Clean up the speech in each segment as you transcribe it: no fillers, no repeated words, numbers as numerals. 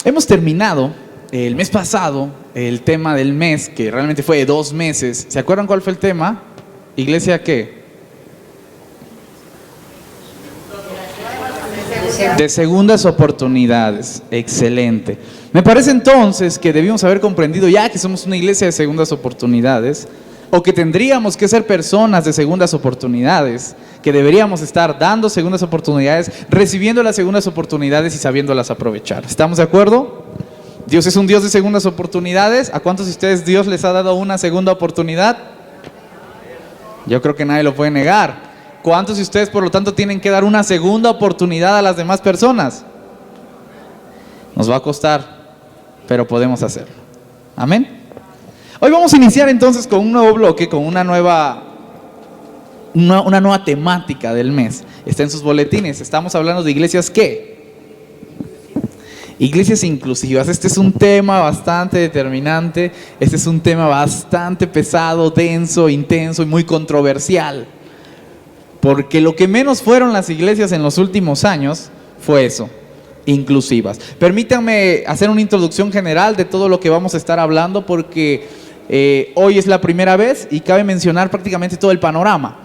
Hemos terminado el mes pasado el tema del mes, que realmente fue de 2 meses. ¿Se acuerdan cuál fue el tema? Iglesia, ¿qué? De segundas oportunidades. Excelente. Me parece entonces que debimos haber comprendido ya que somos una iglesia de segundas oportunidades, o que tendríamos que ser personas de segundas oportunidades, que deberíamos estar dando segundas oportunidades, recibiendo las segundas oportunidades y sabiéndolas aprovechar. ¿Estamos de acuerdo? Dios es un Dios de segundas oportunidades. ¿A cuántos de ustedes Dios les ha dado una segunda oportunidad? Yo creo que nadie lo puede negar. ¿Cuántos de ustedes, por lo tanto, tienen que dar una segunda oportunidad a las demás personas? Nos va a costar, pero podemos hacerlo. Amén. Hoy vamos a iniciar entonces con un nuevo bloque, con una nueva temática del mes. Está en sus boletines. Estamos hablando de iglesias ¿qué? Iglesias inclusivas. Este es un tema bastante determinante. Este es un tema bastante pesado, denso, intenso y muy controversial. Porque lo que menos fueron las iglesias en los últimos años fue eso, inclusivas. Permítanme hacer una introducción general de todo lo que vamos a estar hablando, porque hoy es la primera vez y cabe mencionar prácticamente todo el panorama.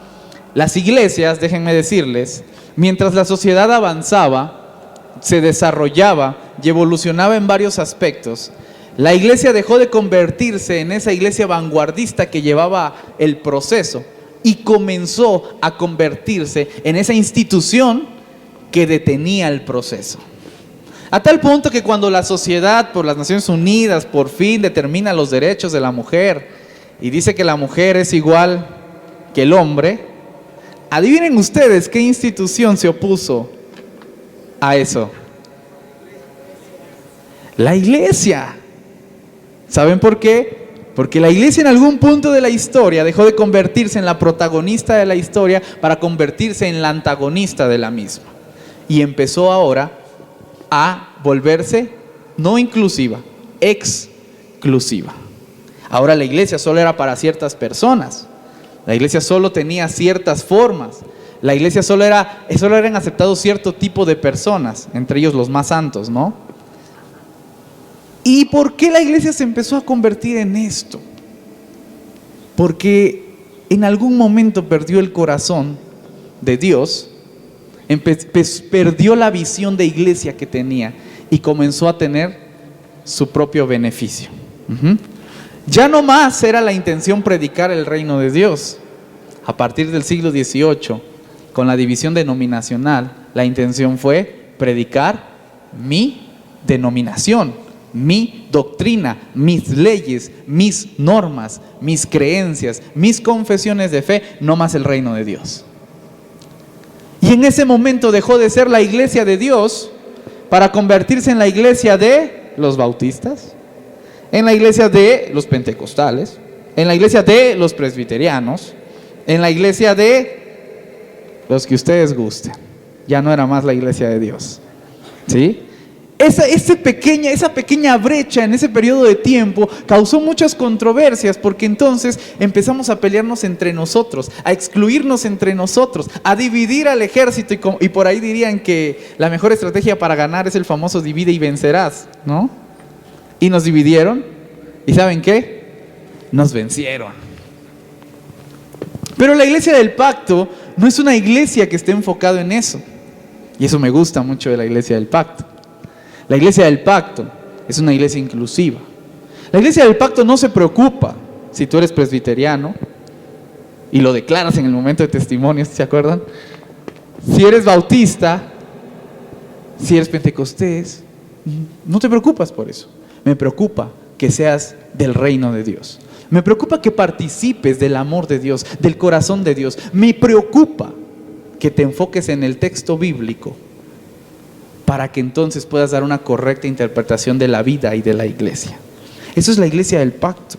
Las iglesias, déjenme decirles, mientras la sociedad avanzaba, se desarrollaba y evolucionaba en varios aspectos, la iglesia dejó de convertirse en esa iglesia vanguardista que llevaba el proceso y comenzó a convertirse en esa institución que detenía el proceso. A tal punto que cuando la sociedad, por las Naciones Unidas, por fin determina los derechos de la mujer y dice que la mujer es igual que el hombre, adivinen ustedes qué institución se opuso a eso. La iglesia. ¿Saben por qué? Porque la iglesia en algún punto de la historia dejó de convertirse en la protagonista de la historia para convertirse en la antagonista de la misma. Y empezó ahora a volverse no inclusiva, exclusiva. Ahora la iglesia solo era para ciertas personas. La iglesia solo tenía ciertas formas. La iglesia solo eran aceptados cierto tipo de personas, entre ellos los más santos, ¿no? ¿Y por qué la iglesia se empezó a convertir en esto? Porque en algún momento perdió el corazón de Dios, perdió la visión de iglesia que tenía y comenzó a tener su propio beneficio. Ya no más era la intención predicar el reino de Dios. A partir del siglo XVIII, con la división denominacional, la intención fue predicar mi denominación, mi doctrina, mis leyes, mis normas, mis creencias, mis confesiones de fe, no más el reino de Dios. Y en ese momento dejó de ser la iglesia de Dios para convertirse en la iglesia de los bautistas, en la iglesia de los pentecostales, en la iglesia de los presbiterianos, en la iglesia de los que ustedes gusten. Ya no era más la iglesia de Dios. ¿Sí? Esa pequeña brecha en ese periodo de tiempo causó muchas controversias, porque entonces empezamos a pelearnos entre nosotros, a excluirnos entre nosotros, a dividir al ejército, y por ahí dirían que la mejor estrategia para ganar es el famoso divide y vencerás, ¿no? Y nos dividieron, ¿y saben qué? Nos vencieron. Pero la iglesia del pacto no es una iglesia que esté enfocada en eso, y eso me gusta mucho de la iglesia del pacto. La iglesia del pacto es una iglesia inclusiva. La iglesia del pacto no se preocupa si tú eres presbiteriano y lo declaras en el momento de testimonio, ¿se acuerdan? Si eres bautista, si eres pentecostés, no te preocupas por eso. Me preocupa que seas del reino de Dios. Me preocupa que participes del amor de Dios, del corazón de Dios. Me preocupa que te enfoques en el texto bíblico, para que entonces puedas dar una correcta interpretación de la vida y de la iglesia. Eso es la iglesia del pacto.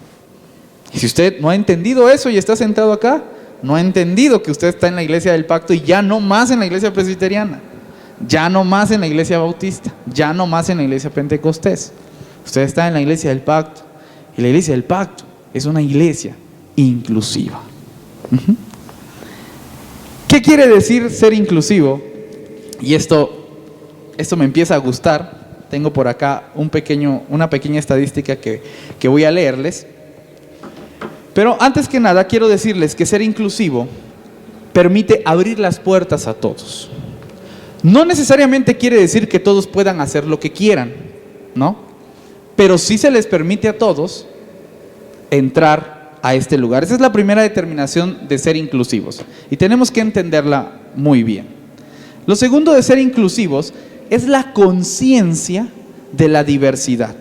Y si usted no ha entendido eso y está sentado acá, no ha entendido que usted está en la iglesia del pacto y ya no más en la iglesia presbiteriana, ya no más en la iglesia bautista, ya no más en la iglesia pentecostés. Usted está en la iglesia del pacto, y la iglesia del pacto es una iglesia inclusiva. ¿Qué quiere decir ser inclusivo? Y esto me empieza a gustar. tengo por acá una pequeña estadística que voy a leerles. Pero antes que nada quiero decirles que ser inclusivo permite abrir las puertas a todos. No necesariamente quiere decir que todos puedan hacer lo que quieran, ¿no? Pero sí se les permite a todos entrar a este lugar. Esa es la primera determinación de ser inclusivos y tenemos que entenderla muy bien. Lo segundo de ser inclusivos es la conciencia de la diversidad.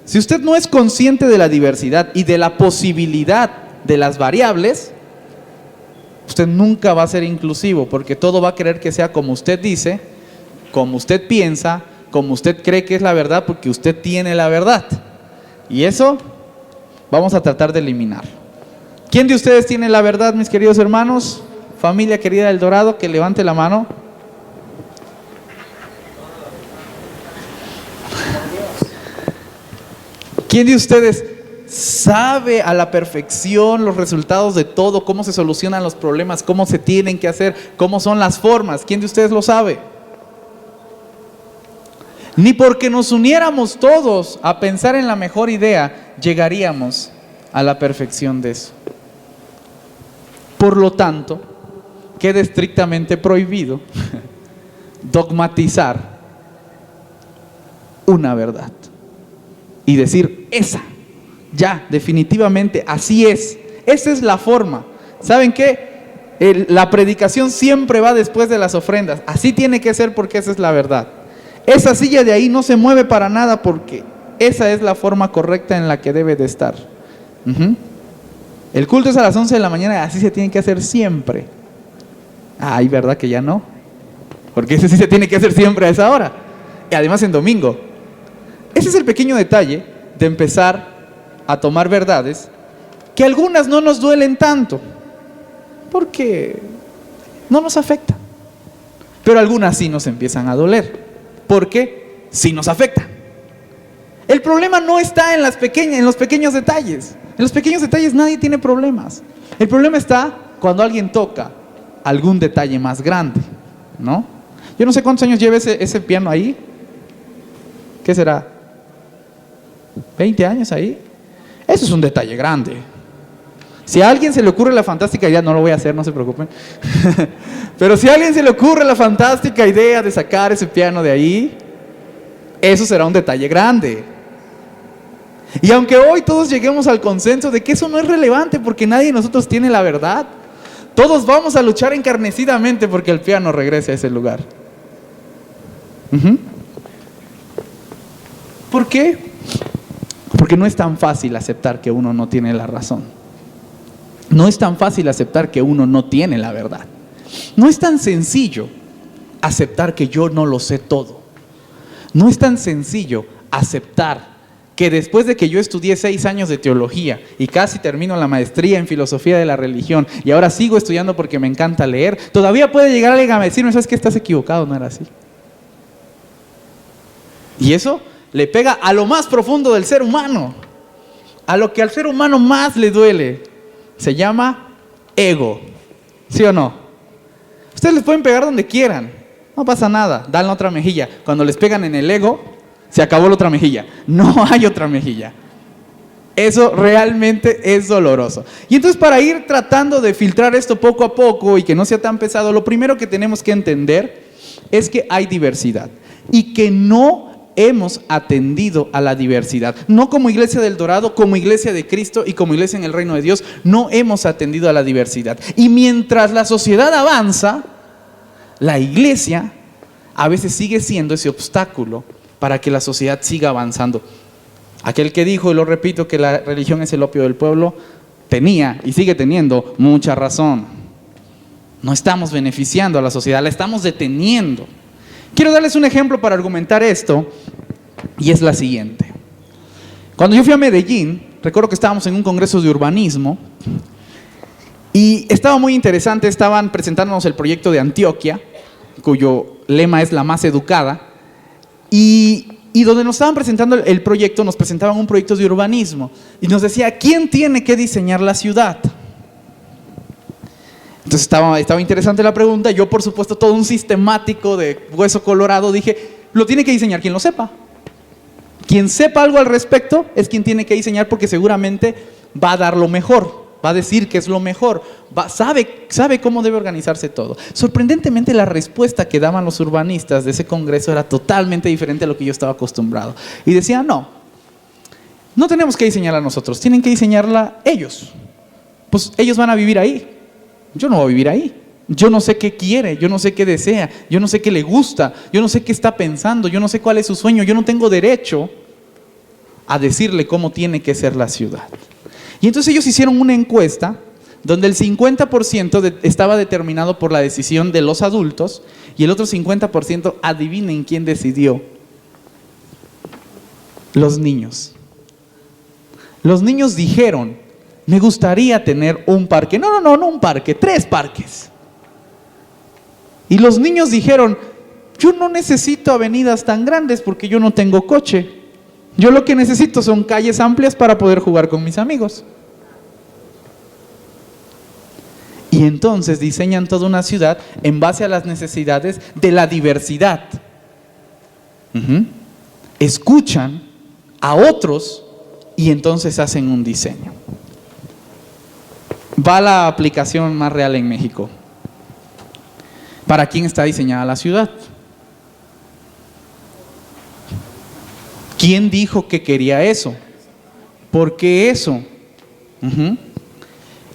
Si usted no es consciente de la diversidad y de la posibilidad de las variables, usted nunca va a ser inclusivo, porque todo va a querer que sea como usted dice, como usted piensa, como usted cree que es la verdad, porque usted tiene la verdad. Y eso vamos a tratar de eliminar. ¿Quién de ustedes tiene la verdad, mis queridos hermanos? Familia querida del Dorado, que levante la mano. ¿Quién de ustedes sabe a la perfección los resultados de todo, cómo se solucionan los problemas, cómo se tienen que hacer, cómo son las formas? ¿Quién de ustedes lo sabe? Ni porque nos uniéramos todos a pensar en la mejor idea, llegaríamos a la perfección de eso. Por lo tanto, queda estrictamente prohibido dogmatizar una verdad y decir, esa, ya, definitivamente, así es. Esa es la forma. ¿Saben qué? La predicación siempre va después de las ofrendas. Así tiene que ser porque esa es la verdad. Esa silla de ahí no se mueve para nada porque esa es la forma correcta en la que debe de estar. El culto es a las 11 de la mañana, así se tiene que hacer siempre. Ay, ¿verdad que ya no? Porque ese sí se tiene que hacer siempre a esa hora. Y además en domingo. Ese es el pequeño detalle de empezar a tomar verdades que algunas no nos duelen tanto, porque no nos afectan. Pero algunas sí nos empiezan a doler, porque sí nos afectan. El problema no está en los pequeños detalles. En los pequeños detalles nadie tiene problemas. El problema está cuando alguien toca algún detalle más grande, ¿no? Yo no sé cuántos años lleva ese piano ahí. ¿Qué será? ¿20 años ahí? Eso es un detalle grande. Si a alguien se le ocurre la fantástica idea, no lo voy a hacer, no se preocupen. Pero si a alguien se le ocurre la fantástica idea de sacar ese piano de ahí, eso será un detalle grande. Y aunque hoy todos lleguemos al consenso de que eso no es relevante porque nadie de nosotros tiene la verdad, todos vamos a luchar encarnecidamente porque el piano regrese a ese lugar. ¿Por qué? Porque no es tan fácil aceptar que uno no tiene la razón. No es tan fácil aceptar que uno no tiene la verdad. No es tan sencillo aceptar que yo no lo sé todo. No es tan sencillo aceptar que después de que yo estudié 6 años de teología y casi termino la maestría en filosofía de la religión y ahora sigo estudiando porque me encanta leer, todavía puede llegar alguien a decirme, ¿sabes qué? Estás equivocado, no era así. Y eso le pega a lo más profundo del ser humano, a lo que al ser humano más le duele. Se llama ego, ¿sí o no? Ustedes les pueden pegar donde quieran, no pasa nada, dan la otra mejilla. Cuando les pegan en el ego, se acabó la otra mejilla, no hay otra mejilla. Eso realmente es doloroso. Y entonces, para ir tratando de filtrar esto poco a poco y que no sea tan pesado, lo primero que tenemos que entender es que hay diversidad y que no hemos atendido a la diversidad. No como Iglesia del Dorado, como Iglesia de Cristo y como Iglesia en el Reino de Dios, no hemos atendido a la diversidad. Y mientras la sociedad avanza, la Iglesia a veces sigue siendo ese obstáculo para que la sociedad siga avanzando. Aquel que dijo, y lo repito, que la religión es el opio del pueblo, tenía y sigue teniendo mucha razón. No estamos beneficiando a la sociedad, la estamos deteniendo. Quiero darles un ejemplo para argumentar esto, y es la siguiente. Cuando yo fui a Medellín, recuerdo que estábamos en un congreso de urbanismo, y estaba muy interesante, estaban presentándonos el proyecto de Antioquia, cuyo lema es la más educada, y donde nos estaban presentando el proyecto, nos presentaban un proyecto de urbanismo, y nos decía, ¿quién tiene que diseñar la ciudad? Entonces estaba interesante la pregunta. Yo, por supuesto, todo un sistemático de hueso colorado, dije, lo tiene que diseñar quien lo sepa. Quien sepa algo al respecto es quien tiene que diseñar, porque seguramente va a dar lo mejor, va a decir que es lo mejor, sabe cómo debe organizarse todo. Sorprendentemente, la respuesta que daban los urbanistas de ese congreso era totalmente diferente a lo que yo estaba acostumbrado. Y decían, no tenemos que diseñarla nosotros, tienen que diseñarla ellos. Pues ellos van a vivir ahí, yo no voy a vivir ahí. Yo no sé qué quiere, yo no sé qué desea, yo no sé qué le gusta, yo no sé qué está pensando, yo no sé cuál es su sueño, yo no tengo derecho a decirle cómo tiene que ser la ciudad. Y entonces ellos hicieron una encuesta donde el 50% estaba determinado por la decisión de los adultos y el otro 50%, adivinen quién decidió. Los niños. Los niños dijeron, me gustaría tener un parque. No un parque, 3 parques. Y los niños dijeron, yo no necesito avenidas tan grandes porque yo no tengo coche. Yo lo que necesito son calles amplias para poder jugar con mis amigos. Y entonces diseñan toda una ciudad en base a las necesidades de la diversidad. Escuchan a otros y entonces hacen un diseño. Va la aplicación más real en México. ¿Para quién está diseñada la ciudad? ¿Quién dijo que quería eso? ¿Por qué eso?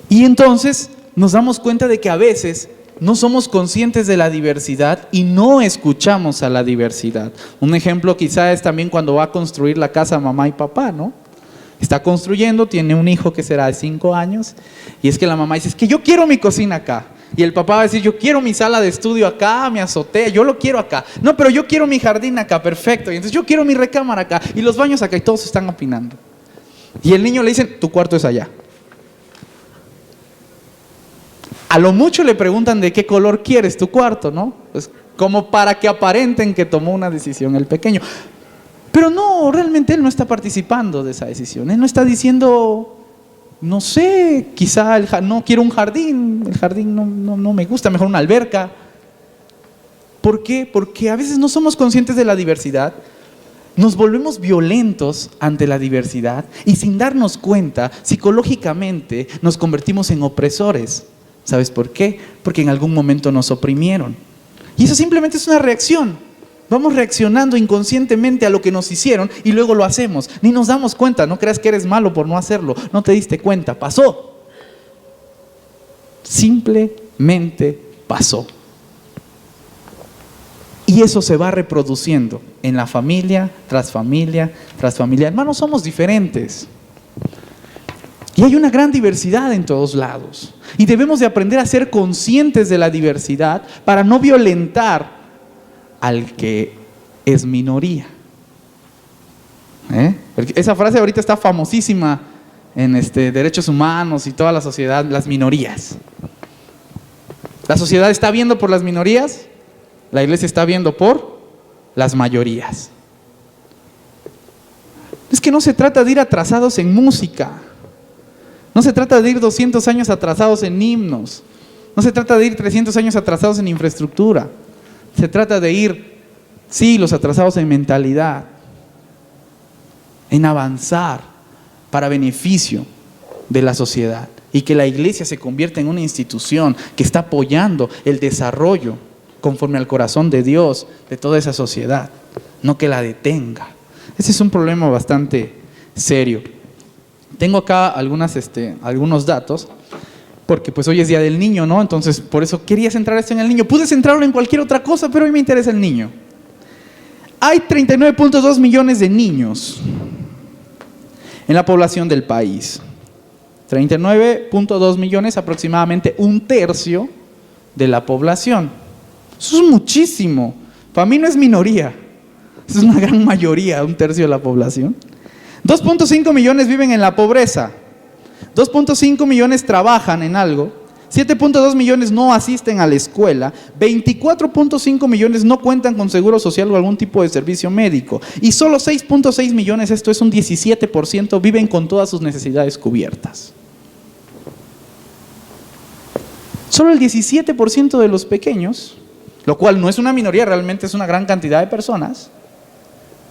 Y entonces nos damos cuenta de que a veces no somos conscientes de la diversidad y no escuchamos a la diversidad. Un ejemplo quizá es también cuando va a construir la casa mamá y papá, ¿no? Está construyendo, tiene un hijo que será de 5 años y es que la mamá dice, es que yo quiero mi cocina acá. Y el papá va a decir, yo quiero mi sala de estudio acá, mi azotea, yo lo quiero acá. No, pero yo quiero mi jardín acá, perfecto. Y entonces yo quiero mi recámara acá y los baños acá, y todos están opinando. Y el niño le dice, tu cuarto es allá. A lo mucho le preguntan de qué color quieres tu cuarto, ¿no? Pues como para que aparenten que tomó una decisión el pequeño. Pero no, realmente él no está participando de esa decisión. Él no está diciendo, no sé, quizá no quiero un jardín, el jardín no me gusta, mejor una alberca. ¿Por qué? Porque a veces no somos conscientes de la diversidad, nos volvemos violentos ante la diversidad y sin darnos cuenta, psicológicamente nos convertimos en opresores. ¿Sabes por qué? Porque en algún momento nos oprimieron. Y eso simplemente es una reacción. Vamos reaccionando inconscientemente a lo que nos hicieron y luego lo hacemos. Ni nos damos cuenta, no creas que eres malo por no hacerlo. No te diste cuenta, pasó. Simplemente pasó. Y eso se va reproduciendo en la familia, tras familia, tras familia. Hermanos, somos diferentes. Y hay una gran diversidad en todos lados. Y debemos de aprender a ser conscientes de la diversidad para no violentar al que es minoría. Esa frase ahorita está famosísima en derechos humanos y toda la sociedad, las minorías. La sociedad está viendo por las minorías, la iglesia está viendo por las mayorías. Es que no se trata de ir atrasados en música, no se trata de ir 200 años atrasados en himnos, no se trata de ir 300 años atrasados en infraestructura. Se trata de ir siglos atrasados en mentalidad, en avanzar para beneficio de la sociedad y que la iglesia se convierta en una institución que está apoyando el desarrollo conforme al corazón de Dios de toda esa sociedad, no que la detenga. Ese es un problema bastante serio. Tengo acá algunos datos. Porque pues hoy es Día del Niño, ¿no? Entonces por eso quería centrar esto en el niño. Pude centrarlo en cualquier otra cosa, pero hoy me interesa el niño. Hay 39.2 millones de niños en la población del país. 39.2 millones, aproximadamente 1/3 de la población. Eso es muchísimo. Para mí no es minoría. Es una gran mayoría, 1/3 de la población. 2.5 millones viven en la pobreza. 2.5 millones trabajan en algo, 7.2 millones no asisten a la escuela, 24.5 millones no cuentan con seguro social o algún tipo de servicio médico y solo 6.6 millones, esto es un 17%, viven con todas sus necesidades cubiertas. Solo el 17% de los pequeños, lo cual no es una minoría, realmente es una gran cantidad de personas,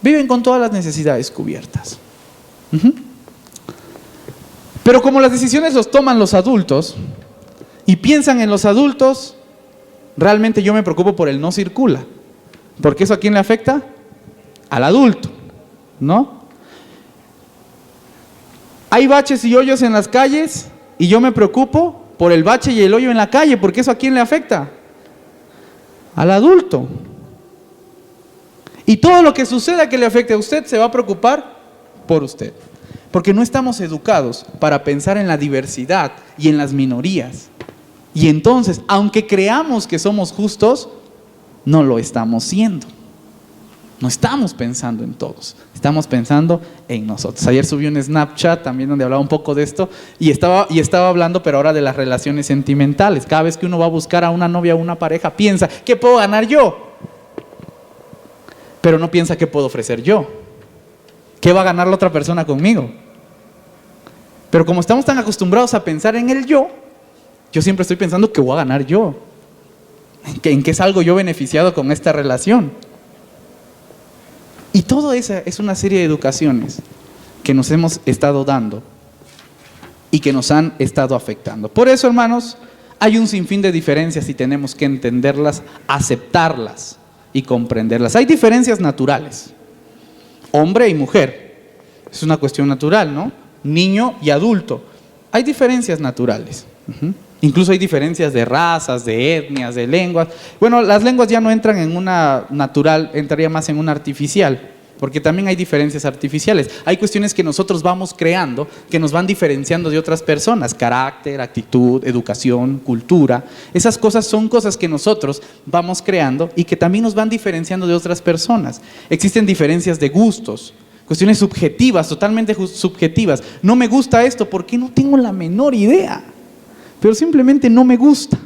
Viven con todas las necesidades cubiertas. Pero como las decisiones los toman los adultos y piensan en los adultos, realmente yo me preocupo por el no circula. Porque eso ¿a quién le afecta? Al adulto, ¿no? Hay baches y hoyos en las calles y yo me preocupo por el bache y el hoyo en la calle, porque eso ¿a quién le afecta? Al adulto. Y todo lo que suceda que le afecte a usted se va a preocupar por usted. Porque no estamos educados para pensar en la diversidad y en las minorías. Y entonces, aunque creamos que somos justos, no lo estamos siendo. No estamos pensando en todos, estamos pensando en nosotros. Ayer subí un Snapchat también donde hablaba un poco de esto y estaba hablando, pero ahora de las relaciones sentimentales. Cada vez que uno va a buscar a una novia o una pareja, piensa, ¿qué puedo ganar yo? Pero no piensa, ¿qué puedo ofrecer yo? ¿Qué va a ganar la otra persona conmigo? Pero como estamos tan acostumbrados a pensar en el yo siempre estoy pensando, ¿qué voy a ganar yo? ¿En qué salgo yo beneficiado con esta relación? Y todo esa es una serie de educaciones que nos hemos estado dando y que nos han estado afectando. Por eso, hermanos, hay un sinfín de diferencias y tenemos que entenderlas, aceptarlas y comprenderlas. Hay diferencias naturales, hombre y mujer, es una cuestión natural, ¿no? Niño y adulto, hay diferencias naturales. Incluso hay diferencias de razas, de etnias, de lenguas. Bueno, las lenguas ya no entran en una natural, entraría más en una artificial, porque también hay diferencias artificiales. Hay cuestiones que nosotros vamos creando, que nos van diferenciando de otras personas, carácter, actitud, educación, cultura. Esas cosas son cosas que nosotros vamos creando y que también nos van diferenciando de otras personas. Existen diferencias de gustos, cuestiones subjetivas, totalmente subjetivas. No me gusta esto, ¿por qué? No tengo la menor idea. Pero simplemente no me gusta.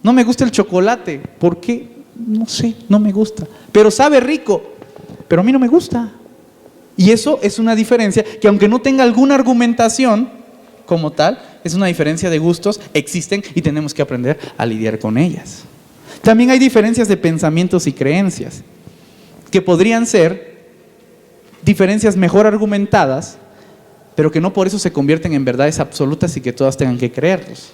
No me gusta el chocolate. ¿Por qué? No sé, no me gusta. Pero sabe rico. Pero a mí no me gusta. Y eso es una diferencia que, aunque no tenga alguna argumentación como tal, es una diferencia de gustos, existen y tenemos que aprender a lidiar con ellas. También hay diferencias de pensamientos y creencias, que podrían ser diferencias mejor argumentadas, pero que no por eso se convierten en verdades absolutas y que todas tengan que creerlos.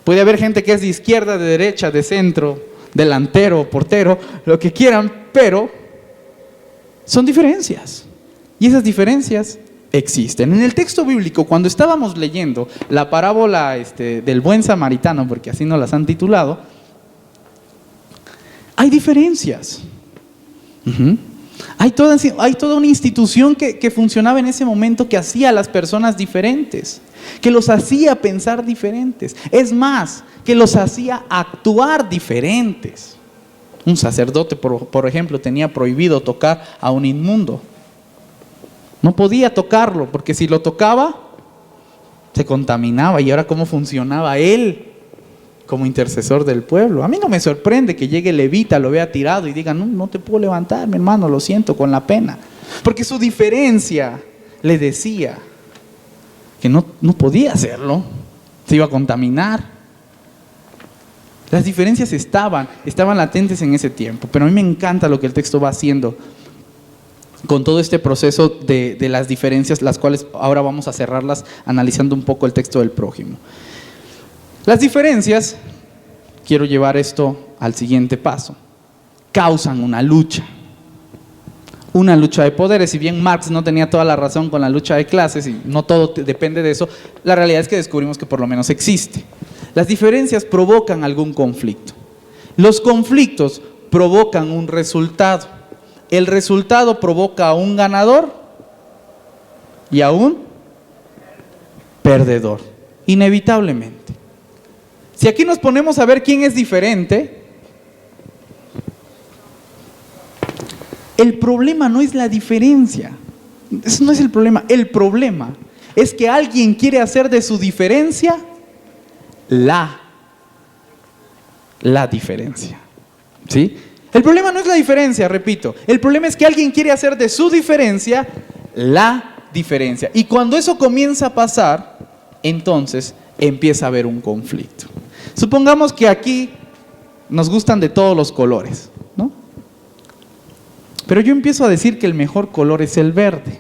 Puede haber gente que es de izquierda, de derecha, de centro, delantero, portero, lo que quieran, pero son diferencias. Y esas diferencias existen. En el texto bíblico, cuando estábamos leyendo la parábola del buen samaritano, porque así nos las han titulado, hay diferencias. Hay toda una institución que funcionaba en ese momento, que hacía a las personas diferentes, que los hacía pensar diferentes. Es más, que los hacía actuar diferentes. Un sacerdote, por ejemplo, tenía prohibido tocar a un inmundo. No podía tocarlo, porque si lo tocaba, se contaminaba. Y ahora, ¿cómo funcionaba él como intercesor del pueblo? A mí no me sorprende que llegue el levita, lo vea tirado y diga, no te puedo levantar, mi hermano, lo siento, con la pena. Porque su diferencia le decía que no podía hacerlo, se iba a contaminar. Las diferencias estaban latentes en ese tiempo, pero a mí me encanta lo que el texto va haciendo con todo este proceso de las diferencias, las cuales ahora vamos a cerrarlas analizando un poco el texto del prójimo. Las diferencias, quiero llevar esto al siguiente paso, causan una lucha de poderes. Si bien Marx no tenía toda la razón con la lucha de clases y no todo depende de eso, la realidad es que descubrimos que por lo menos existe. Las diferencias provocan algún conflicto. Los conflictos provocan un resultado. El resultado provoca a un ganador y a un perdedor, inevitablemente. Si aquí nos ponemos a ver quién es diferente, el problema no es la diferencia. Eso no es el problema. El problema es que alguien quiere hacer de su diferencia la diferencia. ¿Sí? El problema no es la diferencia, repito. El problema es que alguien quiere hacer de su diferencia la diferencia. Y cuando eso comienza a pasar, entonces empieza a haber un conflicto. Supongamos que aquí nos gustan de todos los colores, ¿no? Pero yo empiezo a decir que el mejor color es el verde.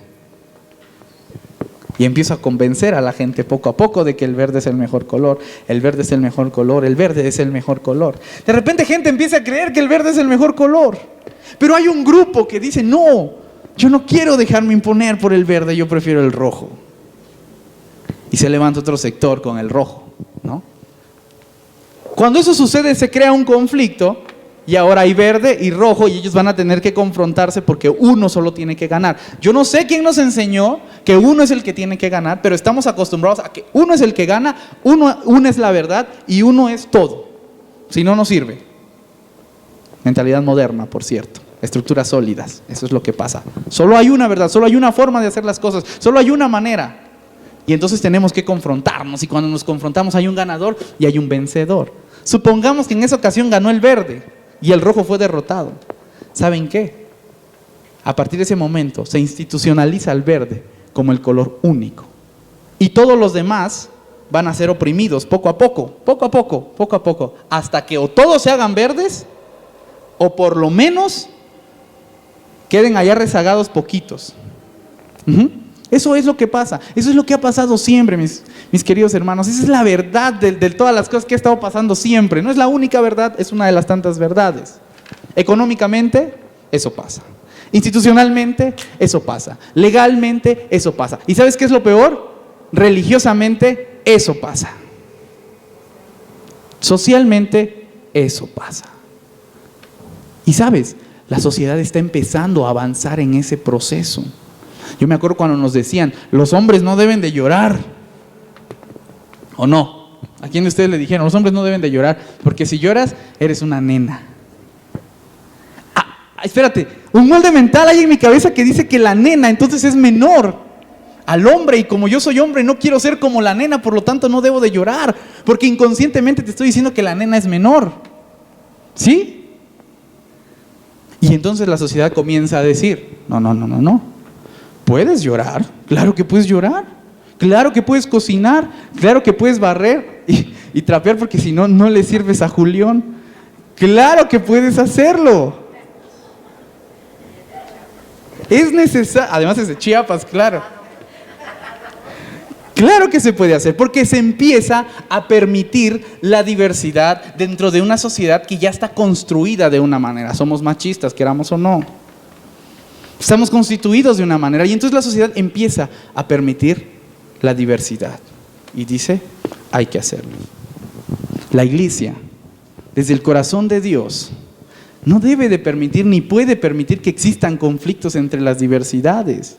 Y empiezo a convencer a la gente poco a poco de que el verde es el mejor color, el verde es el mejor color, el verde es el mejor color. De repente gente empieza a creer que el verde es el mejor color. Pero hay un grupo que dice, no, yo no quiero dejarme imponer por el verde, yo prefiero el rojo. Y se levanta otro sector con el rojo, ¿no? Cuando eso sucede se crea un conflicto. Y ahora hay verde y rojo y ellos van a tener que confrontarse porque uno solo tiene que ganar. Yo no sé quién nos enseñó que uno es el que tiene que ganar, pero estamos acostumbrados a que uno es el que gana, uno es la verdad y uno es todo. Si no, no sirve. Mentalidad moderna, por cierto. Estructuras sólidas, eso es lo que pasa. Solo hay una verdad, solo hay una forma de hacer las cosas, solo hay una manera. Y entonces tenemos que confrontarnos y cuando nos confrontamos hay un ganador y hay un vencedor. Supongamos que en esa ocasión ganó el verde. Y el rojo fue derrotado. ¿Saben qué? A partir de ese momento se institucionaliza el verde como el color único. Y todos los demás van a ser oprimidos poco a poco, hasta que o todos se hagan verdes, o por lo menos queden allá rezagados poquitos. Eso es lo que pasa, eso es lo que ha pasado siempre, mis queridos hermanos. Esa es la verdad de todas las cosas que ha estado pasando siempre. No es la única verdad, es una de las tantas verdades. Económicamente, eso pasa. Institucionalmente, eso pasa. Legalmente, eso pasa. ¿Y sabes qué es lo peor? Religiosamente, eso pasa. Socialmente, eso pasa. Y sabes, la sociedad está empezando a avanzar en ese proceso. Yo me acuerdo cuando nos decían, los hombres no deben de llorar. ¿O no? ¿A quién de ustedes le dijeron, los hombres no deben de llorar? Porque si lloras, eres una nena. Espérate, un molde mental hay en mi cabeza que dice que la nena entonces es menor al hombre. Y como yo soy hombre, no quiero ser como la nena, por lo tanto no debo de llorar. Porque inconscientemente te estoy diciendo que la nena es menor. ¿Sí? Y entonces la sociedad comienza a decir, no. ¿Puedes llorar? Claro que puedes llorar. Claro que puedes cocinar. Claro que puedes barrer y trapear porque si no, no le sirves a Julián. Claro que puedes hacerlo. Es necesario. Además es de Chiapas, claro. Claro que se puede hacer porque se empieza a permitir la diversidad dentro de una sociedad que ya está construida de una manera. Somos machistas, queramos o no. Estamos constituidos de una manera y entonces la sociedad empieza a permitir la diversidad y dice, hay que hacerlo. La iglesia, desde el corazón de Dios, no debe de permitir ni puede permitir que existan conflictos entre las diversidades.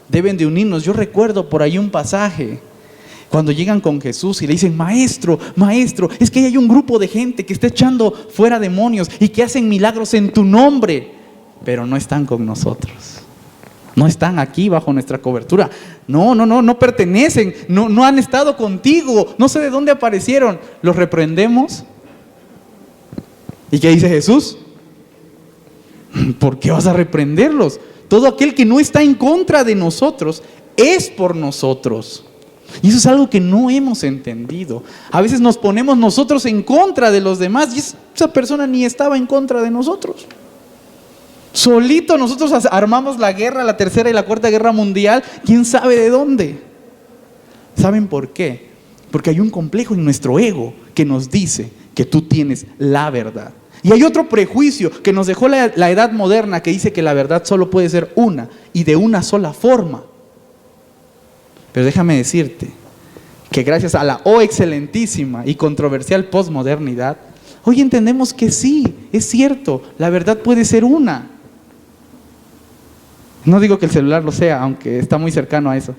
Deben de unirnos. Yo recuerdo por ahí un pasaje cuando llegan con Jesús y le dicen, maestro, es que hay un grupo de gente que está echando fuera demonios y que hacen milagros en tu nombre. Pero no están con nosotros, no están aquí bajo nuestra cobertura, no pertenecen, no han estado contigo, no sé de dónde aparecieron. Los reprendemos. ¿Y qué dice Jesús? ¿Por qué vas a reprenderlos? Todo aquel que no está en contra de nosotros es por nosotros. Y eso es algo que no hemos entendido. A veces nos ponemos nosotros en contra de los demás y esa persona ni estaba en contra de nosotros. Solito nosotros armamos la guerra, la tercera y la cuarta guerra mundial, quién sabe de dónde. ¿Saben por qué? Porque hay un complejo en nuestro ego que nos dice que tú tienes la verdad. Y hay otro prejuicio que nos dejó la edad moderna que dice que la verdad solo puede ser una y de una sola forma. Pero déjame decirte que gracias a la excelentísima y controversial posmodernidad, hoy entendemos que sí, es cierto, la verdad puede ser una. No digo que el celular lo sea, aunque está muy cercano a eso.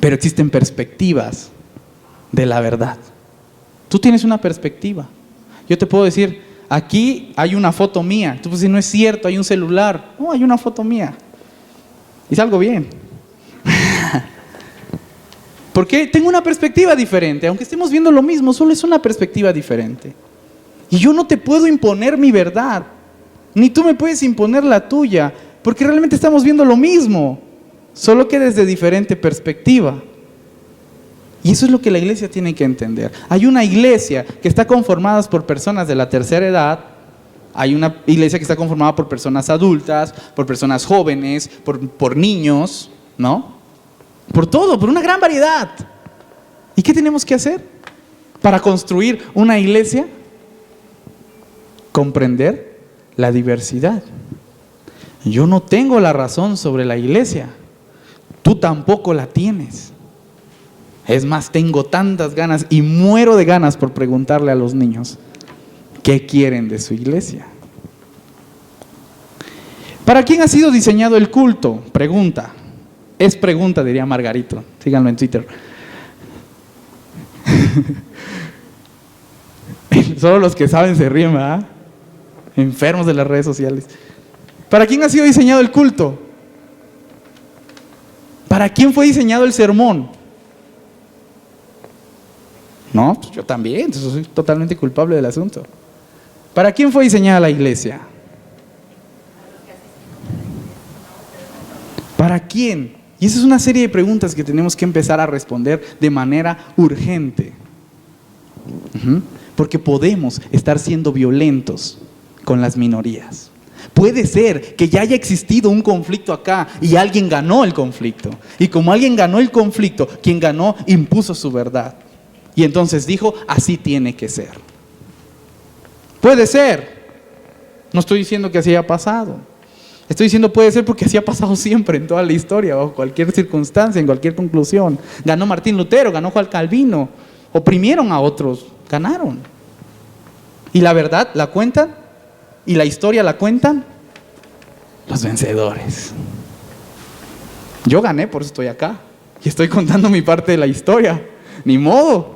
Pero existen perspectivas de la verdad. Tú tienes una perspectiva. Yo te puedo decir, aquí hay una foto mía. Tú puedes decir, no es cierto, hay un celular. No, hay una foto mía. Y salgo bien. Porque tengo una perspectiva diferente. Aunque estemos viendo lo mismo, solo es una perspectiva diferente. Y yo no te puedo imponer mi verdad. Ni tú me puedes imponer la tuya. Porque realmente estamos viendo lo mismo, solo que desde diferente perspectiva. Y eso es lo que la iglesia tiene que entender. Hay una iglesia que está conformada por personas de la tercera edad, Hay una iglesia que está conformada por personas adultas, por personas jóvenes, por niños, ¿no? Por todo, por una gran variedad. ¿Y qué tenemos que hacer para construir una iglesia? Comprender la diversidad. Yo no tengo la razón sobre la iglesia. Tú tampoco la tienes. Es más, tengo tantas ganas y muero de ganas por preguntarle a los niños qué quieren de su iglesia. ¿Para quién ha sido diseñado el culto? Pregunta. Es pregunta, diría Margarito. Síganlo en Twitter. Solo los que saben se ríen, ¿verdad? Enfermos de las redes sociales. ¿Para quién ha sido diseñado el culto? ¿Para quién fue diseñado el sermón? No, pues yo también, soy totalmente culpable del asunto. ¿Para quién fue diseñada la iglesia? ¿Para quién? Y esa es una serie de preguntas que tenemos que empezar a responder de manera urgente. Porque podemos estar siendo violentos con las minorías. Puede ser que ya haya existido un conflicto acá y alguien ganó el conflicto. Y como alguien ganó el conflicto, quien ganó impuso su verdad. Y entonces dijo, así tiene que ser. Puede ser. No estoy diciendo que así haya pasado. Estoy diciendo puede ser porque así ha pasado siempre en toda la historia, bajo cualquier circunstancia, en cualquier conclusión. Ganó Martín Lutero, ganó Juan Calvino. Oprimieron a otros, ganaron. Y la verdad la cuentan, y la historia la cuentan los vencedores. Yo gané, por eso estoy acá. Y estoy contando mi parte de la historia. Ni modo.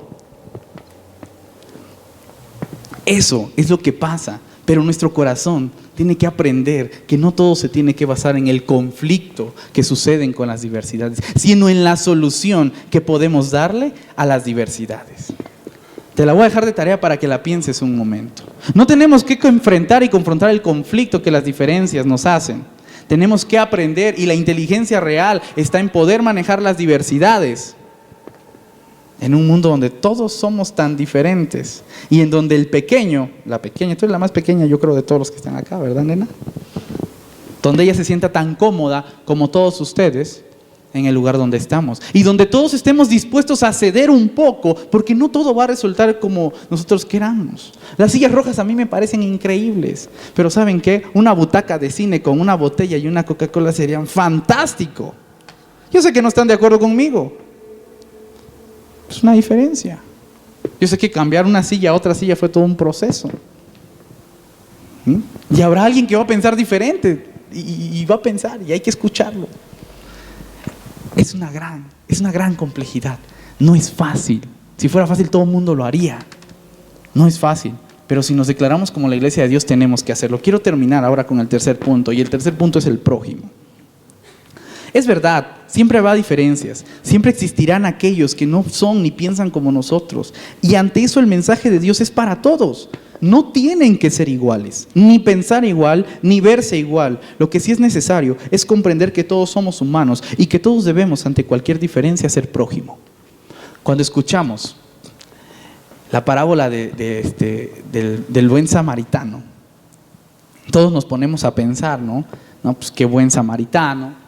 Eso es lo que pasa. Pero nuestro corazón tiene que aprender que no todo se tiene que basar en el conflicto que suceden con las diversidades, sino en la solución que podemos darle a las diversidades. Te la voy a dejar de tarea para que la pienses un momento. No tenemos que enfrentar y confrontar el conflicto que las diferencias nos hacen. Tenemos que aprender, y la inteligencia real está en poder manejar las diversidades. En un mundo donde todos somos tan diferentes y en donde el pequeño, la pequeña, tú eres la más pequeña yo creo de todos los que están acá, ¿verdad, nena? Donde ella se sienta tan cómoda como todos ustedes en el lugar donde estamos. Y donde todos estemos dispuestos a ceder un poco, porque no todo va a resultar como nosotros queramos. Las sillas rojas a mí me parecen increíbles, pero ¿saben qué? Una butaca de cine con una botella y una Coca-Cola serían fantástico. Yo sé que no están de acuerdo conmigo. Es una diferencia. Yo sé que cambiar una silla a otra silla fue todo un proceso. Y habrá alguien que va a pensar diferente y va a pensar y hay que escucharlo. Es una gran complejidad. No es fácil. Si fuera fácil todo el mundo lo haría. No es fácil. Pero si nos declaramos como la iglesia de Dios tenemos que hacerlo. Quiero terminar ahora con el tercer punto, y el tercer punto es el prójimo. Es verdad, siempre habrá diferencias, siempre existirán aquellos que no son ni piensan como nosotros, y ante eso el mensaje de Dios es para todos. No tienen que ser iguales, ni pensar igual, ni verse igual. Lo que sí es necesario es comprender que todos somos humanos y que todos debemos, ante cualquier diferencia, ser prójimo. Cuando escuchamos la parábola del buen samaritano, todos nos ponemos a pensar, ¿no? No, pues qué buen samaritano.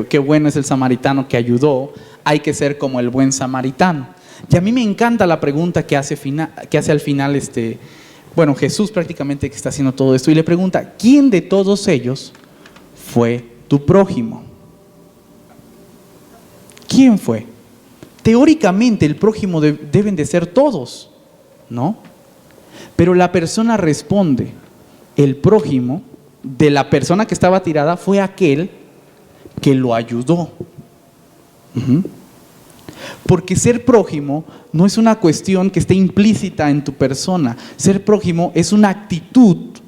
Qué bueno es el samaritano que ayudó. Hay que ser como el buen samaritano. Y a mí me encanta la pregunta que hace al final Jesús prácticamente, que está haciendo todo esto, y le pregunta: ¿quién de todos ellos fue tu prójimo? ¿Quién fue? Teóricamente el prójimo deben de ser todos, ¿no? Pero la persona responde: el prójimo de la persona que estaba tirada fue aquel que lo ayudó. Porque ser prójimo no es una cuestión que esté implícita en tu persona. Ser prójimo es una actitud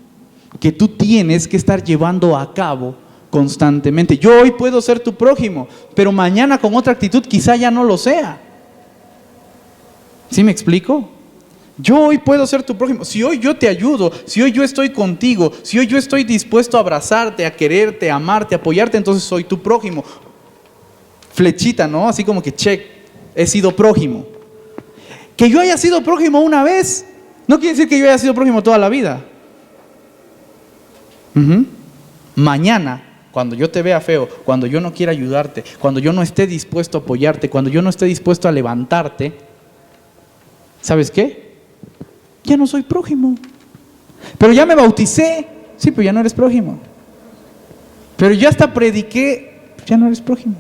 que tú tienes que estar llevando a cabo constantemente. Yo hoy puedo ser tu prójimo, pero mañana con otra actitud quizá ya no lo sea. ¿Sí me explico? Yo hoy puedo ser tu prójimo. Si hoy yo te ayudo, si hoy yo estoy contigo, si hoy yo estoy dispuesto a abrazarte, a quererte, a amarte, a apoyarte, entonces soy tu prójimo. Flechita, ¿no? Así como que check, he sido prójimo. Que yo haya sido prójimo una vez no quiere decir que yo haya sido prójimo toda la vida. Ujú. Mañana, cuando yo te vea feo, cuando yo no quiera ayudarte, cuando yo no esté dispuesto a apoyarte, cuando yo no esté dispuesto a levantarte, ¿sabes qué? Ya no soy prójimo. Pero ya me bauticé. Sí, pero ya no eres prójimo. Pero ya hasta prediqué. Ya no eres prójimo.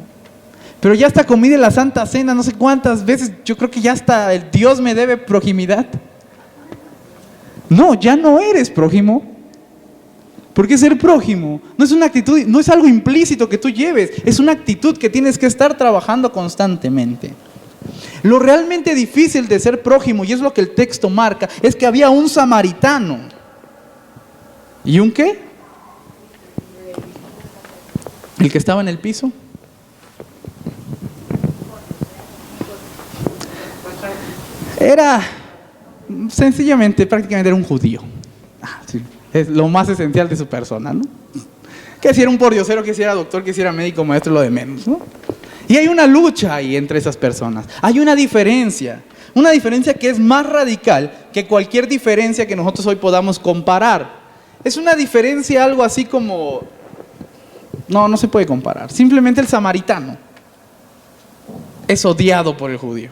Pero ya hasta comí de la Santa Cena no sé cuántas veces. Yo creo que ya hasta el Dios me debe proximidad. No, ya no eres prójimo. Porque ser prójimo no es una actitud, no es algo implícito que tú lleves. Es una actitud que tienes que estar trabajando constantemente. Lo realmente difícil de ser prójimo, y es lo que el texto marca, es que había un samaritano. ¿Y un qué? ¿El que estaba en el piso? Era sencillamente, prácticamente era un judío. Sí, es lo más esencial de su persona, ¿no? Que si era un pordiosero, que si era doctor, que si era médico, maestro, lo de menos, ¿no? Y hay una lucha ahí entre esas personas. Hay una diferencia que es más radical que cualquier diferencia que nosotros hoy podamos comparar. Es una diferencia algo así como... No se puede comparar. Simplemente el samaritano es odiado por el judío.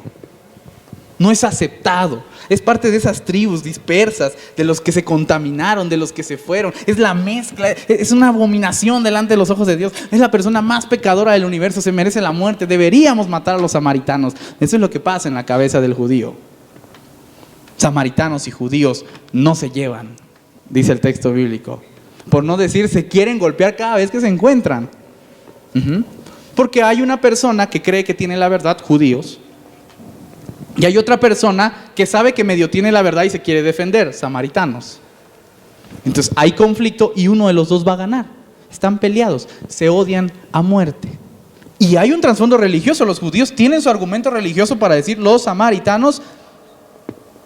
No es aceptado. Es parte de esas tribus dispersas, de los que se contaminaron, de los que se fueron. Es la mezcla, es una abominación delante de los ojos de Dios. Es la persona más pecadora del universo, se merece la muerte. Deberíamos matar a los samaritanos. Eso es lo que pasa en la cabeza del judío. Samaritanos y judíos no se llevan, dice el texto bíblico. Por no decir, se quieren golpear cada vez que se encuentran. Porque hay una persona que cree que tiene la verdad, judíos. Y hay otra persona que sabe que medio tiene la verdad y se quiere defender, samaritanos. Entonces hay conflicto y uno de los dos va a ganar. Están peleados, se odian a muerte. Y hay un trasfondo religioso. Los judíos tienen su argumento religioso para decir los samaritanos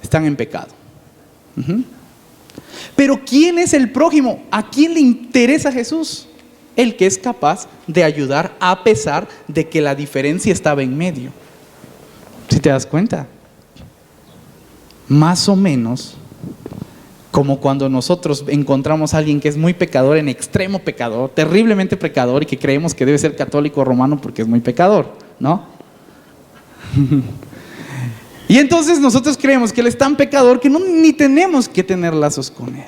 están en pecado. Pero ¿quién es el prójimo? ¿A quién le interesa Jesús? El que es capaz de ayudar a pesar de que la diferencia estaba en medio. ¿Sí te das cuenta? Más o menos como cuando nosotros encontramos a alguien que es muy pecador, en extremo pecador, terriblemente pecador, y que creemos que debe ser católico o romano porque es muy pecador, ¿no? Y entonces nosotros creemos que él es tan pecador que ni tenemos que tener lazos con él.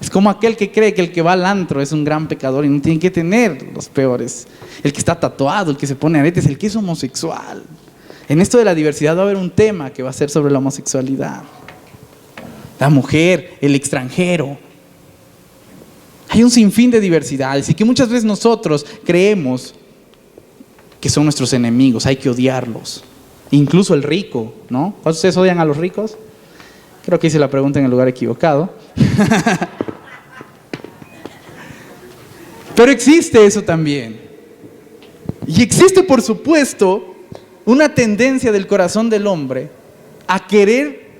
Es como aquel que cree que el que va al antro es un gran pecador y no tiene que tener los peores. El que está tatuado, el que se pone aretes, el que es homosexual. En esto de la diversidad va a haber un tema que va a ser sobre la homosexualidad. La mujer, el extranjero. Hay un sinfín de diversidades y que muchas veces nosotros creemos que son nuestros enemigos, hay que odiarlos. Incluso el rico, ¿no? ¿Cuántos de ustedes odian a los ricos? Creo que hice la pregunta en el lugar equivocado. Pero existe eso también. Y existe, por supuesto, una tendencia del corazón del hombre a querer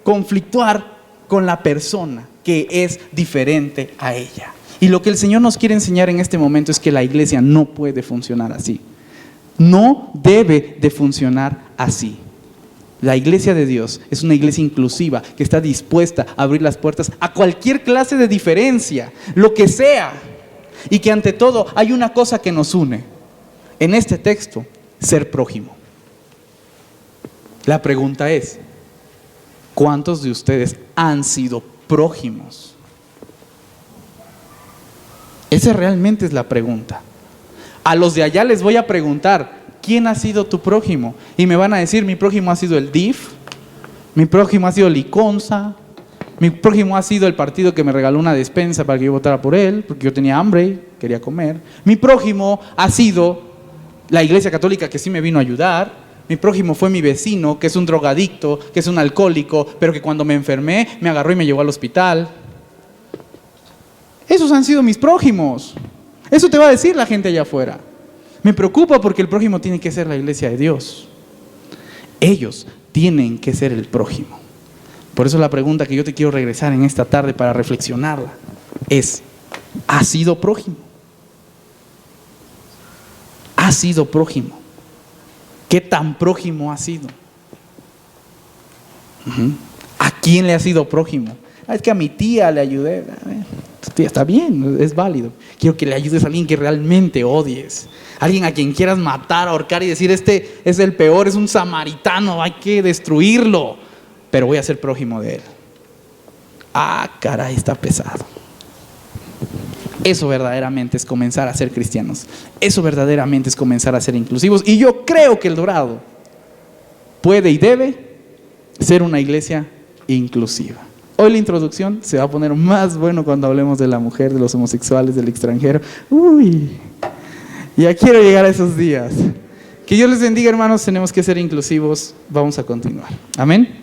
conflictuar con la persona que es diferente a ella. Y lo que el Señor nos quiere enseñar en este momento es que la iglesia no puede funcionar así. No debe de funcionar así. La iglesia de Dios es una iglesia inclusiva que está dispuesta a abrir las puertas a cualquier clase de diferencia, lo que sea. Y que ante todo hay una cosa que nos une. En este texto, ser prójimo. La pregunta es, ¿cuántos de ustedes han sido prójimos? Esa realmente es la pregunta. A los de allá les voy a preguntar, ¿quién ha sido tu prójimo? Y me van a decir, mi prójimo ha sido el DIF, mi prójimo ha sido Liconza, mi prójimo ha sido el partido que me regaló una despensa para que yo votara por él, porque yo tenía hambre y quería comer. Mi prójimo ha sido la iglesia católica que sí me vino a ayudar. Mi prójimo fue mi vecino, que es un drogadicto, que es un alcohólico, pero que cuando me enfermé me agarró y me llevó al hospital. Esos han sido mis prójimos. Eso te va a decir la gente allá afuera. Me preocupa porque el prójimo tiene que ser la iglesia de Dios. Ellos tienen que ser el prójimo. Por eso la pregunta que yo te quiero regresar en esta tarde para reflexionarla es, ¿has sido prójimo? ¿Has sido prójimo? ¿Qué tan prójimo has sido? ¿A quién le has sido prójimo? Es que a mi tía le ayudé. Está bien, es válido. Quiero que le ayudes a alguien que realmente odies. Alguien a quien quieras matar, ahorcar y decir, este es el peor, es un samaritano, hay que destruirlo. Pero voy a ser prójimo de él. Ah, caray, está pesado. Eso verdaderamente es comenzar a ser cristianos. Eso verdaderamente es comenzar a ser inclusivos. Y yo creo que El Dorado puede y debe ser una iglesia inclusiva. Hoy la introducción se va a poner más bueno cuando hablemos de la mujer, de los homosexuales, del extranjero. Uy, ya quiero llegar a esos días. Que Dios les bendiga, hermanos. Tenemos que ser inclusivos. Vamos a continuar. Amén.